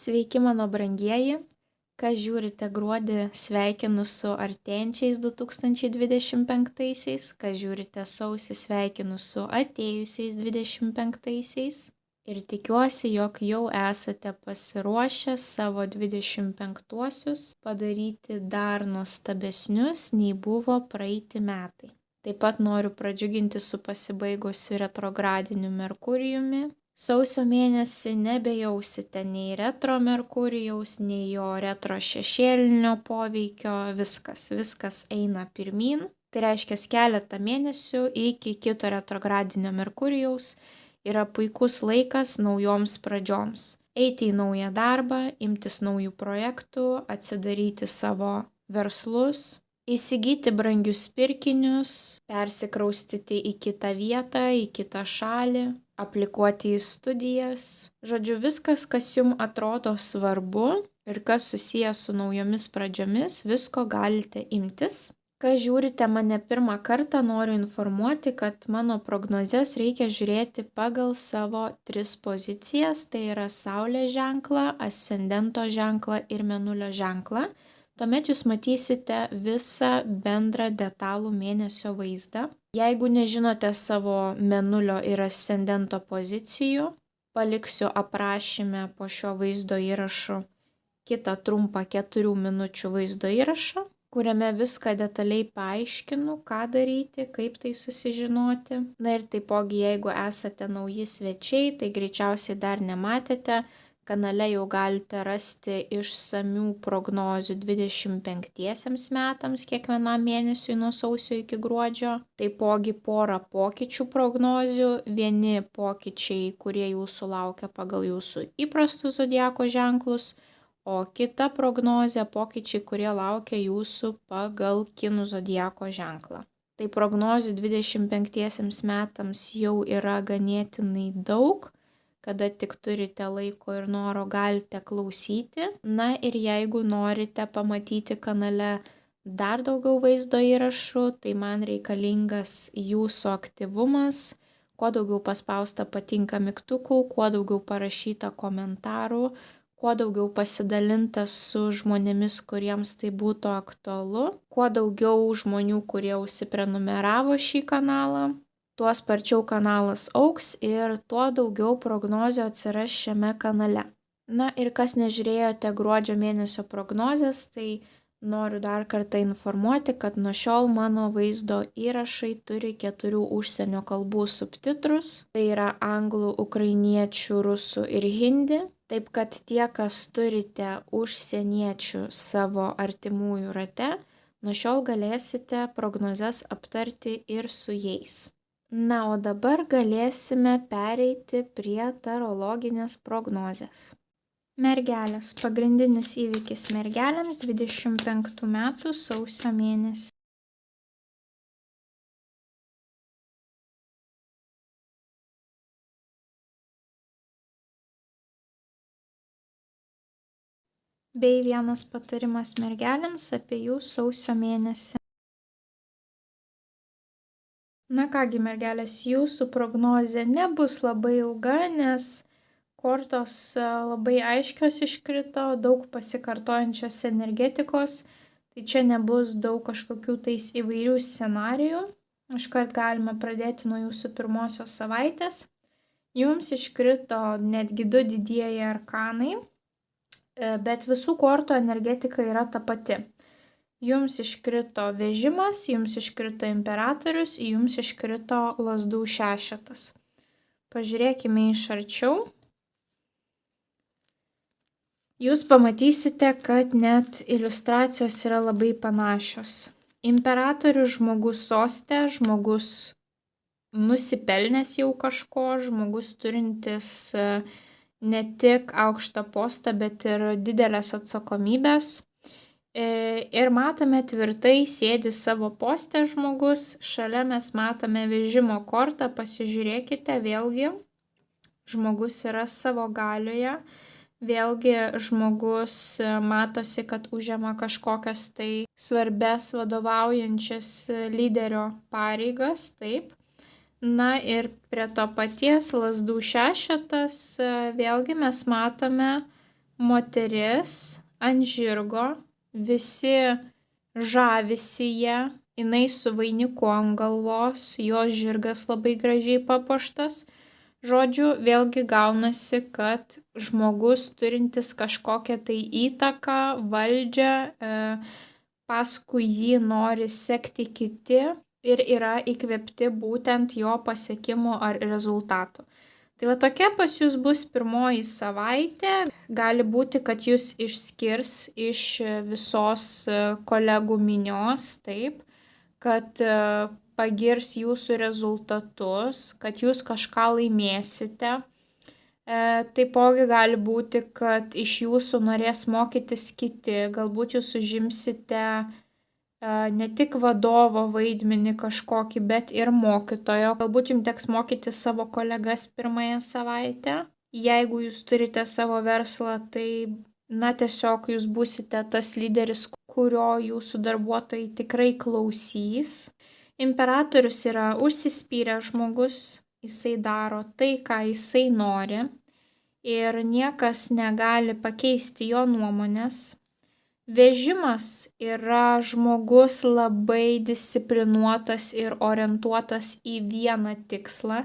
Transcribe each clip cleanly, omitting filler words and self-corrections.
Sveiki mano brangieji, kas žiūrite gruodį, sveikinu su artėjančiais 2025-aisiais, kas žiūrite sausį, sveikinu su atėjusiais 25-aisiais ir tikiuosi, jog jau esate pasiruošę savo 25-uosius padaryti dar nuostabesnius, nei buvo praeiti metai. Taip pat noriu pradžiuginti su pasibaigusiu retrogradiniu Merkurijumi. Sausio mėnesį nebejausite nei retro Merkurijaus, nei jo retro šešėlinio poveikio, viskas eina pirmyn. Tai reiškia keletą mėnesių iki kito retrogradinio Merkurijaus yra puikus laikas naujoms pradžioms. Eiti į naują darbą, imtis naujų projektų, atsidaryti savo verslus, įsigyti brangius pirkinius, persikraustyti į kitą vietą, į kitą šalį, aplikuoti į studijas. Žodžiu, viskas, kas jums atrodo svarbu ir kas susijęs su naujomis pradžiomis, visko galite imtis. Kai žiūrite mane pirmą kartą, noriu informuoti, kad mano prognozes reikia žiūrėti pagal savo 3 pozicijas, tai yra Saulės ženklą, ascendento ženklą ir Mėnulio ženklą. Tuomet jūs matysite visą bendrą detalų mėnesio vaizdą. Jeigu nežinote savo Mėnulio ir ascendento pozicijų, paliksiu aprašyme po šio vaizdo įrašu kitą trumpą 4 minučių vaizdo įrašą, kuriame viską detaliai paaiškinu, ką daryti, kaip tai susižinoti. Na ir taipogi, jeigu esate nauji svečiai, tai greičiausiai dar nematėte, kanale jau galite rasti išsamių prognozių 25 metams kiekvienam mėnesiui nuo sausio iki gruodžio. Taipogi porą pokyčių prognozių, vieni pokyčiai, kurie jūsų laukia pagal jūsų įprastus zodiako ženklus, o kita prognozė pokyčiai, kurie laukia jūsų pagal kinų zodiako ženklą. Tai prognozių 25 metams jau yra ganėtinai daug. Kada tik turite laiko ir noro, galite klausyti. Na ir jeigu norite pamatyti kanale dar daugiau vaizdo įrašų, tai man reikalingas jūsų aktyvumas, kuo daugiau paspausta patinka mygtukų, kuo daugiau parašyta komentarų, kuo daugiau pasidalinta su žmonėmis, kuriems tai būtų aktualu, kuo daugiau žmonių, kurie užsiprenumeravo šį kanalą. Tuo sparčiau kanalas augs ir tuo daugiau prognozių atsiras šiame kanale. Na ir kas nežiūrėjote gruodžio mėnesio prognozės, tai noriu dar kartą informuoti, kad nuo šiol mano vaizdo įrašai turi 4 užsienio kalbų subtitrus. Tai yra anglų, ukrainiečių, rusų ir hindi. Taip kad tie, kas turite užsieniečių savo artimųjų rate, nuo šiol galėsite prognozes aptarti ir su jais. Na, o dabar galėsime pereiti prie tarologinės prognozės. Mergelės. Pagrindinis įvykis mergelėms 25 metų sausio mėnesį. Bei vienas patarimas mergelėms apie jų sausio mėnesį. Na kągi, mergelės, jūsų prognozė nebus labai ilga, nes kortos labai aiškios iškrito, daug pasikartojančios energetikos, tai čia nebus daug kažkokių tais įvairių scenarijų. Iškart galime pradėti nuo jūsų pirmosios savaitės. Jums iškrito netgi 2 didieji arkanai, bet visų kortų energetika yra ta pati. Jums iškrito vežimas, jums iškrito imperatorius, jums iškrito lazdų šešetas. Pažiūrėkime iš arčiau. Jūs pamatysite, kad net iliustracijos yra labai panašios. Imperatorius žmogus soste, žmogus nusipelnęs jau kažko, žmogus turintis ne tik aukštą postą, bet ir didelės atsakomybės. Ir matome tvirtai sėdi savo poste žmogus, šalia mes matome vežimo kortą, pasižiūrėkite, vėlgi žmogus yra savo galioje, vėlgi žmogus matosi, kad užima kažkokias tai svarbes vadovaujančias lyderio pareigas, taip. Na ir prie to paties lazdų šešetas, vėlgi mes matome moteris ant žirgo, visi žavisi ją, jinai su vainiku ant galvos, jos žirgas labai gražiai papuoštas. Žodžiu, vėlgi gaunasi, kad žmogus turintis kažkokią tai įtaką, valdžią, paskui jį nori sekti kiti ir yra įkvėpti būtent jo pasiekimų ar rezultatų. Tai va tokia pas jūs bus pirmoji savaitė. Gali būti, kad jūs išskirs iš visos kolegų minios, taip, kad pagirs jūsų rezultatus, kad jūs kažką laimėsite. Taipogi gali būti, kad iš jūsų norės mokytis kiti, galbūt jūs užimsite ne tik vadovo vaidmenį kažkokį, bet ir mokytojo. Galbūt jums teks mokyti savo kolegas pirmąją savaitę. Jeigu jūs turite savo verslą, tai tiesiog jūs būsite tas lyderis, kurio jūsų darbuotojai tikrai klausys. Imperatorius yra užsispyręs žmogus, jisai daro tai, ką jisai nori ir niekas negali pakeisti jo nuomonės. Vežimas yra žmogus labai disciplinuotas ir orientuotas į vieną tikslą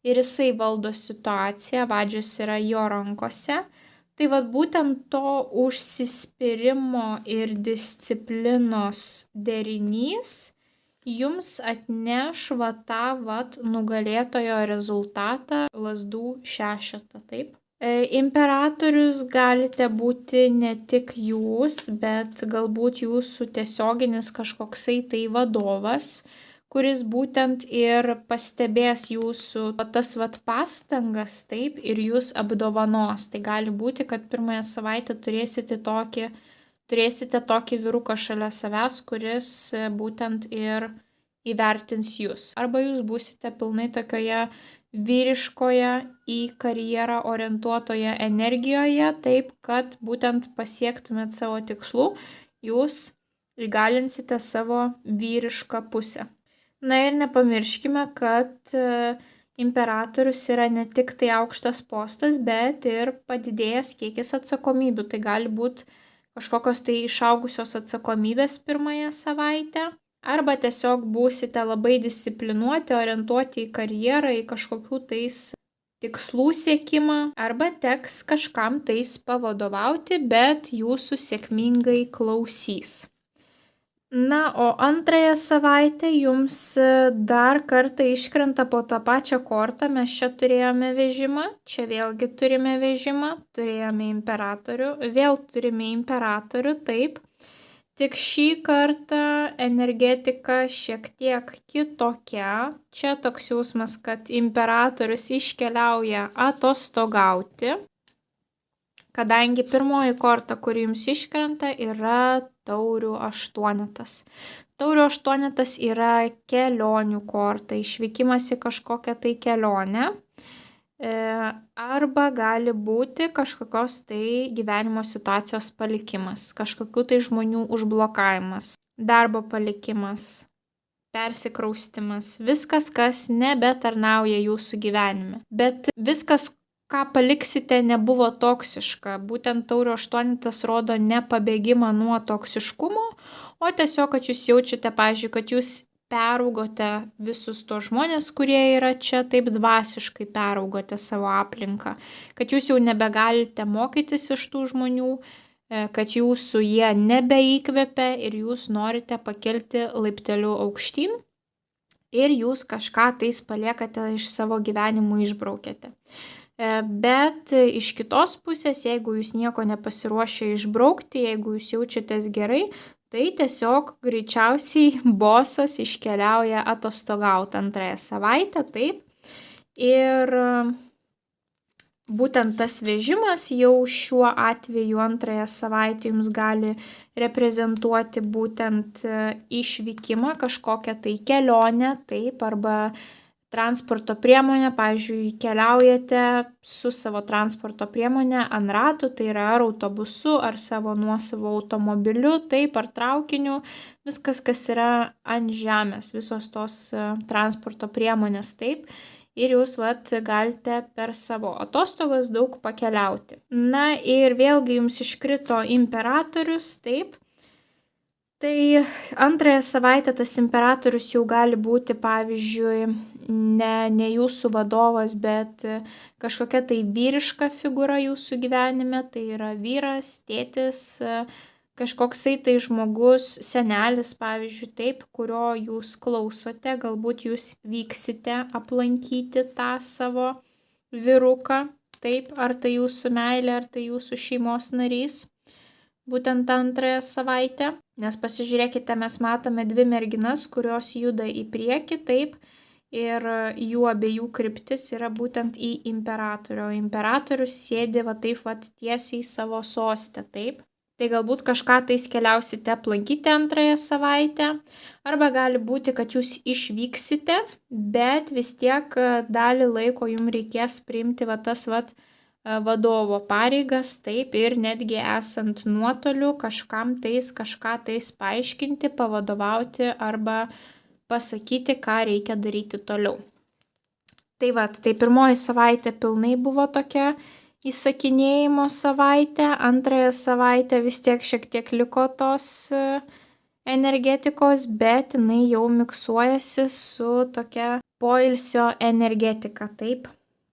ir jisai valdo situaciją, vadžius yra jo rankose. Tai vat būtent to užsispyrimo ir disciplinos derinys jums atneš nugalėtojo rezultatą, lazdų šešetą, taip. Imperatorius galite būti ne tik jūs, bet galbūt jūsų tiesioginis kažkoksai tai vadovas, kuris būtent ir pastebės jūsų tas pastangas, taip, ir jūs apdovanos. Tai gali būti, kad pirmąją savaitę turėsite tokį vyruką šalia savęs, kuris būtent ir įvertins jūs. Arba jūs būsite pilnai tokioje vyriškoje į karjerą orientuotoje energijoje, taip, kad būtent pasiektumėt savo tikslų, jūs įgalinsite savo vyrišką pusę. Na ir nepamirškime, kad imperatorius yra ne tik tai aukštas postas, bet ir padidėjęs kiekis atsakomybių. Tai gali būti kažkokios tai išaugusios atsakomybės pirmąją savaitę, arba tiesiog būsite labai disciplinuoti, orientuoti į karjerą, į kažkokių tais tikslų siekimą, arba teks kažkam tais pavadovauti, bet jūsų sėkmingai klausys. O antrąją savaitę jums dar kartą iškrenta po tą pačią kortą. Mes čia turėjome vežimą, čia vėlgi turime vežimą, turėjome imperatorių, vėl turime imperatorių, taip. Tik šį kartą energetika šiek tiek kitokia. Čia toks jausmas, kad imperatorius iškeliauja atostogauti, kadangi pirmoji korta, kuri jums iškrenta, yra taurių aštuonetas. Taurių aštuonetas yra kelionių korta, išvykimas į kažkokią tai kelionę. Arba gali būti kažkokios tai gyvenimo situacijos palikimas, kažkokių tai žmonių užblokavimas, darbo palikimas, persikraustimas, viskas, kas nebetarnauja jūsų gyvenime. Bet viskas, ką paliksite, nebuvo toksiška. Būtent taurių aštuonetas rodo ne pabėgimą nuo toksiškumo, o tiesiog, kad jūs jaučiate, pavyzdžiui, kad jūs peraugote visus tos žmonės, kurie yra čia, taip dvasiškai peraugote savo aplinką, kad jūs jau nebegalite mokytis iš tų žmonių, kad jūsų jie nebeįkvepia ir jūs norite pakelti laipteliu aukštyn ir jūs kažką tais paliekate iš savo gyvenimų, išbraukėte. Bet iš kitos pusės, jeigu jūs nieko nepasiruošę išbraukti, jeigu jūs jaučiatės gerai, tai tiesiog greičiausiai bosas iškeliauja atostogauti antrąją savaitę, taip. Ir būtent tas vežimas jau šiuo atveju antrąją savaitę jums gali reprezentuoti būtent išvykimą, kažkokią tai kelionę, taip, arba transporto priemonę, pavyzdžiui, keliaujate su savo transporto priemonė ant ratų, tai yra ar autobusu, ar savo nuosavu automobiliu, taip, ar traukiniu, viskas, kas yra ant žemės, visos tos transporto priemonės, taip. ir jūs galite per savo atostogas daug pakeliauti. Na ir vėlgi jums iškrito imperatorius, taip. Tai antrąją savaitę tas imperatorius jau gali būti, pavyzdžiui, ne jūsų vadovas, bet kažkokia tai vyriška figūra jūsų gyvenime, tai yra vyras, tėtis, kažkoksai tai žmogus, senelis, pavyzdžiui, taip, kurio jūs klausote, galbūt jūs vyksite aplankyti tą savo vyruką, taip, ar tai jūsų meilė, ar tai jūsų šeimos narys, būtent antrąją savaitę, nes pasižiūrėkite, mes matome dvi merginas, kurios juda į priekį, taip, ir jų abiejų kryptis yra būtent į imperatorių, o imperatorius sėdi taip tiesiai savo sostę, taip. Tai galbūt kažką tais keliausite aplankyti antrąją savaitę, arba gali būti, kad jūs išvyksite, bet vis tiek dalį laiko jums reikės priimti tas vadovo pareigas, taip, ir netgi esant nuotoliu kažką tais paaiškinti, pavadovauti arba pasakyti, ką reikia daryti toliau. Tai pirmoji savaitė pilnai buvo tokia įsakinėjimo savaitė, antrąją savaitę vis tiek šiek tiek liko tos energetikos, bet jinai jau miksuojasi su tokia poilsio energetika, taip.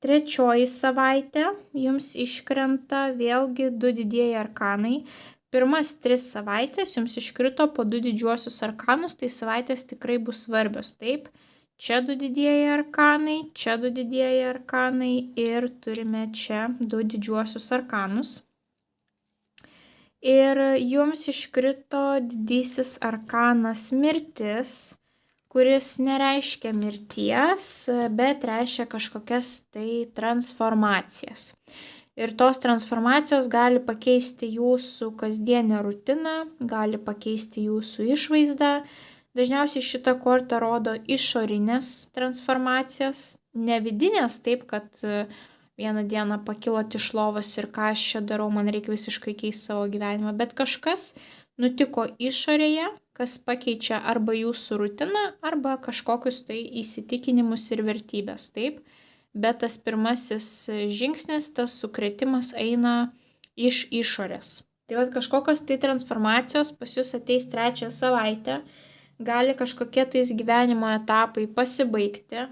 Trečioji savaitė jums iškrenta vėlgi 2 didieji arkanai. Pirmas 3 savaitės jums iškrito po 2 didžiuosius arkanus, tai savaitės tikrai bus svarbios, taip. Čia 2 didieji arkanai, čia 2 didieji arkanai ir turime čia 2 didžiuosius arkanus. Ir jums iškrito didysis arkanas mirtis, kuris nereiškia mirties, bet reiškia kažkokias tai transformacijas. Ir tos transformacijos gali pakeisti jūsų kasdienę rutiną, gali pakeisti jūsų išvaizdą. Dažniausiai šitą kortą rodo išorinės transformacijas, ne vidinės, taip, kad vieną dieną pakilot iš lovos ir ką aš čia darau, man reikia visiškai keisti savo gyvenimą, bet kažkas nutiko išorėje, kas pakeičia arba jūsų rutiną, arba kažkokius tai įsitikinimus ir vertybės, taip. Bet tas pirmasis žingsnis, tas sukrėtimas eina iš išorės. Tai kažkokios tai transformacijos pas jūs ateis 3 savaitę, gali kažkokie tais gyvenimo etapai pasibaigti,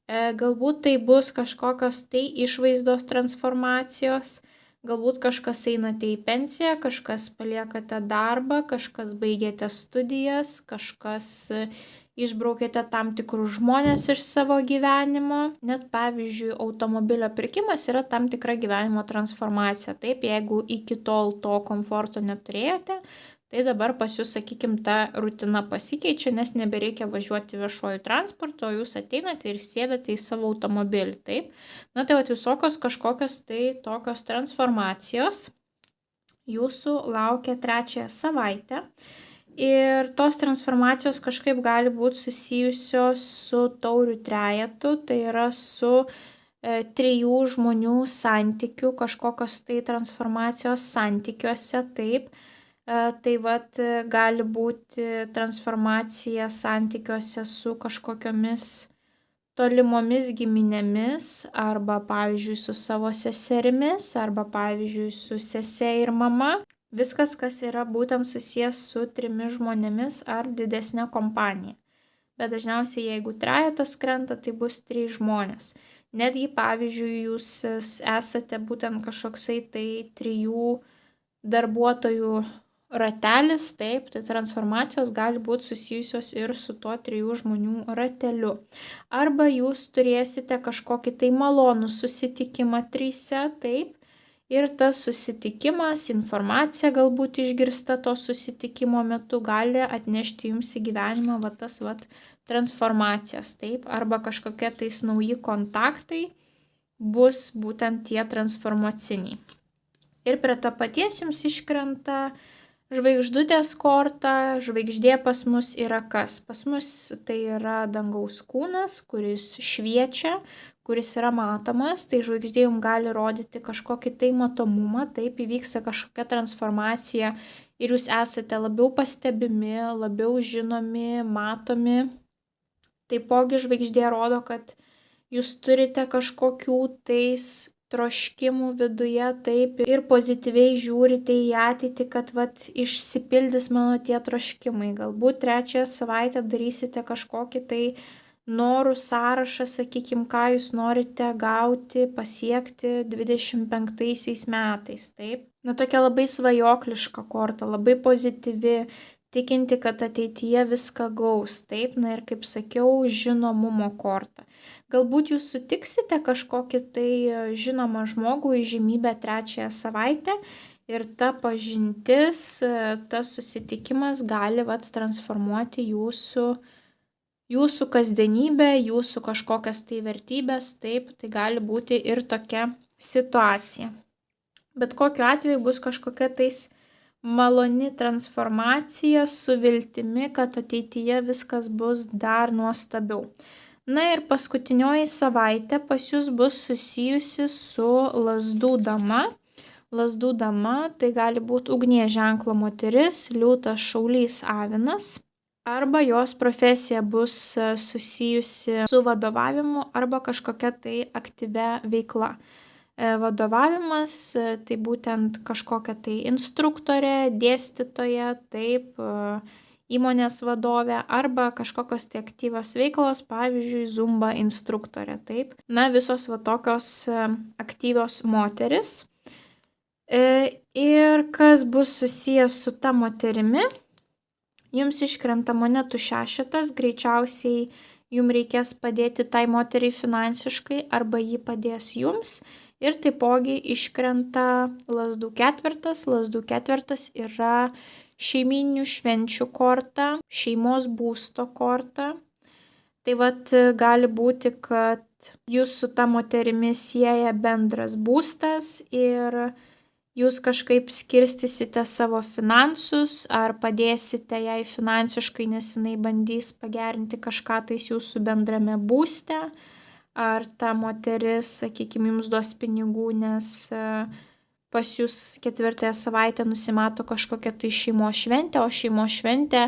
galbūt tai bus kažkokios tai išvaizdos transformacijos, galbūt kažkas einate į pensiją, kažkas paliekate darbą, kažkas baigėte studijas, kažkas išbraukėte tam tikrus žmonės iš savo gyvenimo. Net pavyzdžiui, automobilio pirkimas yra tam tikra gyvenimo transformacija. Taip, jeigu iki tol to komforto neturėjote, tai dabar pas jūs, sakykime, ta rutina pasikeičia, nes nebereikia važiuoti viešuoju transportu, o jūs ateinate ir sėdate į savo automobilį, taip. Na tai visokios kažkokios tai tokios transformacijos jūsų laukia 3 savaitę. Ir tos transformacijos kažkaip gali būti susijusios su taurių trejetu, tai yra su 3 žmonių santykių, kažkokios tai transformacijos santykiuose, taip. Tai gali būti transformacija santykiuose su kažkokiomis tolimomis giminėmis, arba pavyzdžiui su savo seserimis, arba pavyzdžiui su sese ir mama. Viskas, kas yra būtent susijęs su 3 žmonėmis ar didesnė kompanija. Bet dažniausiai, jeigu trejetas krenta, tai bus 3 žmonės. Netgi, pavyzdžiui, jūs esate būtent kažkoksai tai 3 darbuotojų ratelis, taip, tai transformacijos gali būti susijusios ir su tuo 3 žmonių rateliu. Arba jūs turėsite kažkokį tai malonų susitikimą 3, taip, ir tas susitikimas, informacija galbūt išgirsta to susitikimo metu, gali atnešti jums į gyvenimą tas transformacijas, taip, arba kažkokie tais nauji kontaktai bus būtent tie transformaciniai. Ir prie to paties jums iškrenta žvaigždutės korta. Žvaigždė pas mus yra kas? Pas mus tai yra dangaus kūnas, kuris šviečia, kuris yra matomas, tai žvaigždė jums gali rodyti kažkokį tai matomumą, taip įvyksta kažkokia transformacija ir jūs esate labiau pastebimi, labiau žinomi, matomi. Taipogi žvaigždė rodo, kad jūs turite kažkokių tais troškimų viduje, taip, ir pozityviai žiūrite į ateitį, kad išsipildys mano tie troškimai. Galbūt trečiąją savaitę darysite kažkokį tai norų sąrašą, sakykime, ką jūs norite gauti, pasiekti 25 metais, taip. Tokia labai svajokliška korta, labai pozityvi, tikinti, kad ateityje viską gaus, taip, ir kaip sakiau, žinomumo korta. Galbūt jūs sutiksite kažkokį tai žinomą žmogų, įžymybę trečiąją savaitę ir ta pažintis, tas susitikimas gali transformuoti jūsų kasdienybę, jūsų kažkokias tai vertybės, taip, tai gali būti ir tokia situacija. Bet kokiu atveju bus kažkokia tais maloni transformacija su viltimi, kad ateityje viskas bus dar nuostabiau. Ir paskutinioji savaitė pas jūs bus susijusi su Lazdų dama. Lazdų dama tai gali būti ugnies ženklo moteris, liūtas, šaulys, avinas. Arba jos profesija bus susijusi su vadovavimu arba kažkokia tai aktyvia veikla. Vadovavimas tai būtent kažkokia tai instruktorė, dėstytoja, taip, įmonės vadovė arba kažkokios tai aktyvios veiklos, pavyzdžiui, zumba instruktorė, taip. Visos tokios aktyvios moteris. Ir kas bus susijęs su ta moterimi, jums iškrenta monetų šešetas, greičiausiai jums reikės padėti tai moteriai finansiškai arba ji padės jums. Ir taipogi iškrenta Lazdų ketvertas. Lazdų ketvertas yra šeimyninių švenčių korta, šeimos būsto korta. Tai gali būti, kad jūs su ta moterimi sieja bendras būstas ir jūs kažkaip skirstysite savo finansus ar padėsite jai finansiškai, nes jinai bandys pagerinti kažką tais jūsų bendrame būste. Ar ta moteris, sakykime, jums duos pinigų, nes pas jūs ketvirtąją savaitę nusimato kažkokia tai šeimos šventė, o šeimos šventė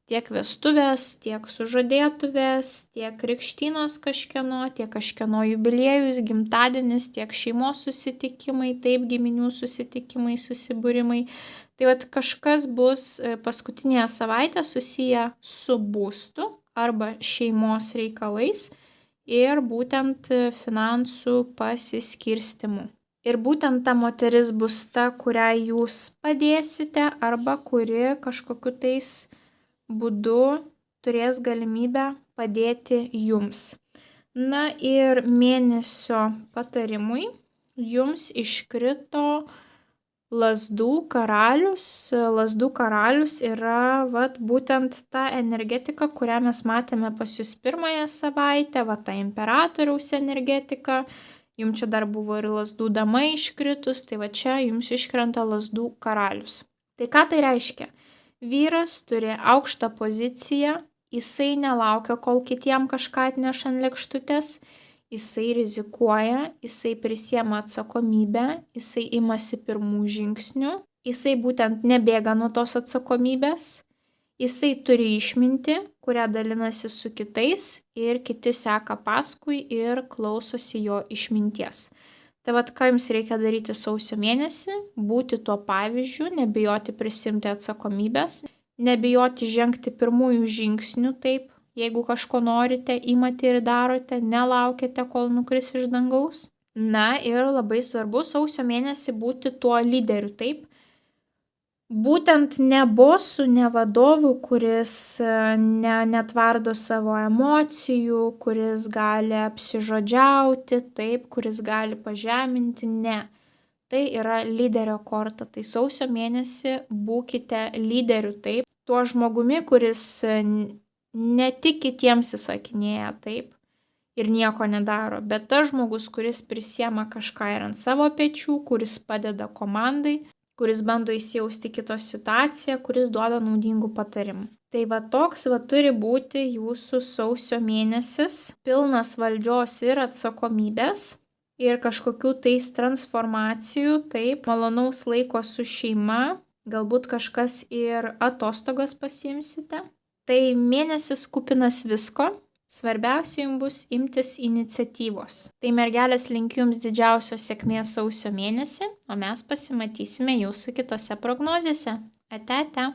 tiek vestuvės, tiek sužadėtuvės, tiek krikštynos kažkieno, tiek kažkieno jubiliejus, gimtadienis, tiek šeimos susitikimai, taip, giminių susitikimai, susibūrimai. Tai kažkas bus paskutinėje savaitę susiję su būstu arba šeimos reikalais ir būtent finansų pasiskirstimu. Ir būtent ta moteris bus ta, kuriai jūs padėsite arba kuri kažkokiu tais būdu turės galimybę padėti jums. Ir mėnesio patarimui jums iškrito Lazdų karalius. Lazdų karalius yra būtent ta energetika, kurią mes matėme pas jūs pirmąją savaitę, ta imperatoriaus energetika. Jums čia dar buvo ir Lazdų dama iškritus, tai čia jums iškrenta Lazdų karalius. Tai ką tai reiškia? Vyras turi aukštą poziciją, jisai nelaukia, kol kitiem kažką atneš ant lėkštutės, jisai rizikuoja, jisai prisiema atsakomybę, jisai imasi pirmų žingsnių, jisai būtent nebėga nuo tos atsakomybės, jisai turi išmintį, kurią dalinasi su kitais ir kiti seka paskui ir klausosi jo išminties. Tai ką jums reikia daryti sausio mėnesį? Būti tuo pavyzdžiu, nebijoti prisimti atsakomybės, nebijoti žengti pirmųjų žingsnių, taip, jeigu kažko norite, imate ir darote, nelaukite, kol nukris iš dangaus. Ir labai svarbu sausio mėnesį būti tuo lyderiu, taip. Būtent ne bosu, ne vadovu, kuris netvardo savo emocijų, kuris gali apsižodžiauti, taip, kuris gali pažeminti, ne. Tai yra lyderio korta, tai sausio mėnesį būkite lyderiu, taip. Tuo žmogumi, kuris ne tik kitiems įsakinėja, taip, ir nieko nedaro, bet tas žmogus, kuris prisiema kažką ir ant savo pečių, kuris padeda komandai, kuris bando įsijausti kitos situaciją, kuris duoda naudingų patarimų. Tai toks turi būti jūsų sausio mėnesis, pilnas valdžios ir atsakomybės ir kažkokių tais transformacijų, taip, malonaus laiko su šeima, galbūt kažkas ir atostogas pasiimsite. Tai mėnesis kupinas visko, Svarbiausia jums bus imtis iniciatyvos. Tai mergelės linkiu jums didžiausios sėkmės sausio mėnesį, o mes pasimatysime jūsų kitose prognozėse. Ate, ate.